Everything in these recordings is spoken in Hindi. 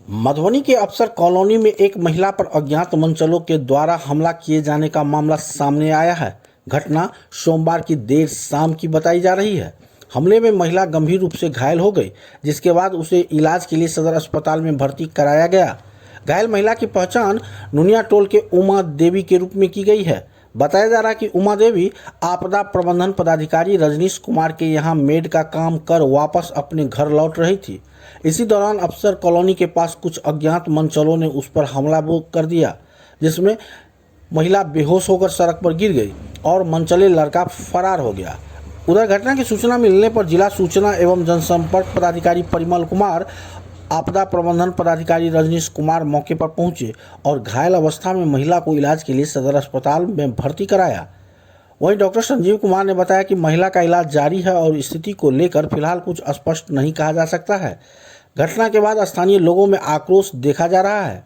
मधुबनी के अफसर कॉलोनी में एक महिला पर अज्ञात मनचलों के द्वारा हमला किए जाने का मामला सामने आया है। घटना सोमवार की देर शाम की बताई जा रही है। हमले में महिला गंभीर रूप से घायल हो गई, जिसके बाद उसे इलाज के लिए सदर अस्पताल में भर्ती कराया गया। घायल महिला की पहचान नुनिया टोल के उमा देवी के रूप में की गई है। बताया जा रहा है कि उमा देवी आपदा प्रबंधन पदाधिकारी रजनीश कुमार के यहां मेड का काम कर वापस अपने घर लौट रही थी। इसी दौरान अफसर कॉलोनी के पास कुछ अज्ञात मनचलों ने उस पर हमला कर दिया, जिसमें महिला बेहोश होकर सड़क पर गिर गई और मनचले लड़का फरार हो गया। उधर घटना की सूचना मिलने पर जिला सूचना एवं जनसंपर्क पदाधिकारी परिमल कुमार, आपदा प्रबंधन पदाधिकारी रजनीश कुमार मौके पर पहुंचे और घायल अवस्था में महिला को इलाज के लिए सदर अस्पताल में भर्ती कराया। वहीं डॉक्टर संजीव कुमार ने बताया कि महिला का इलाज जारी है और स्थिति को लेकर फिलहाल कुछ स्पष्ट नहीं कहा जा सकता है। घटना के बाद स्थानीय लोगों में आक्रोश देखा जा रहा है।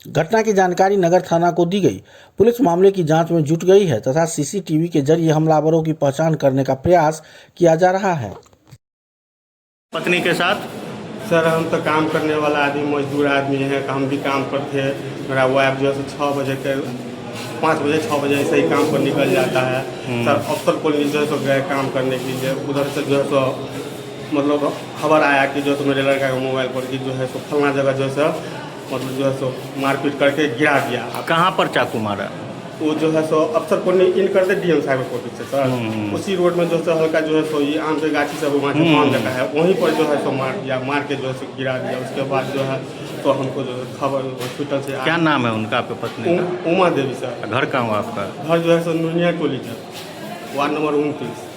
घटना की जानकारी नगर थाना को दी गई। पुलिस मामले की जांच में जुट गई है तथा सीसीटीवी के जरिए हमलावरों की पहचान करने का प्रयास किया जा रहा है। पत्नी के साथ सर, हम तो काम करने वाला आदमी, मजदूर आदमी है। हम भी काम पर थे। मेरा वाइफ जो है 6 बजे के 5 बजे 6 बजे ऐसे ही काम पर निकल जाता है। सर, अफसर कॉलोनी जो है तो गए काम करने के लिए। उधर से जो है तो मतलब खबर आया कि जो तो मेरे लड़का का मोबाइल पर कि जो है तो फलना जगह जो है मतलब जो है सो मारपीट करके गिरा दिया। कहाँ पर चाकू मारा? वो जो है सो अफसर कॉलोनी इन करते डीएम साहब कोर्ट से सर, उसी रोड में जो है हल्का जो है सो ये आम के गाछी सब वहाँ से मान जगह है, वहीं पर जो है सो मार दिया। मार के जो है सो गिरा दिया। उसके बाद जो है तो हमको जो है खबर हॉस्पिटल से। क्या नाम है उनका, आपके पत्नी का? उमा देवी सर। घर कहाँ हुआ आपका? घर जो है सो नुनिया टोली है, वार्ड नंबर 29।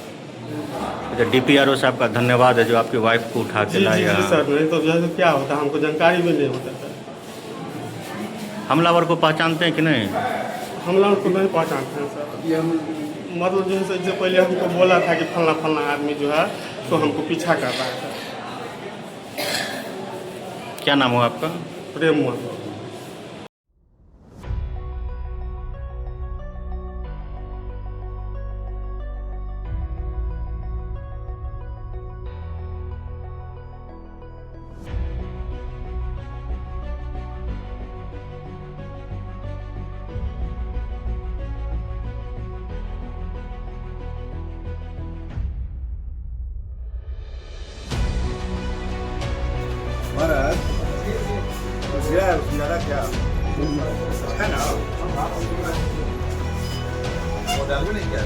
अच्छा, DPRO साहब का धन्यवाद है जो आपकी वाइफ को उठा के लाए। जी सर, नहीं तो जो है क्या होता, हमको जानकारी भी नहीं होता सर। हमलावर को पहचानते हैं कि नहीं? हमलावर को नहीं पहचानते हैं सर। ये हम मतलब जो है इससे पहले हमको बोला था कि फलना फलना आदमी जो है तो हमको पीछा कर रहा है सर। क्या नाम हुआ आपका? प्रेम मोहन। महाराज ज़्यादा क्या है ना, वो डाल में नहीं क्या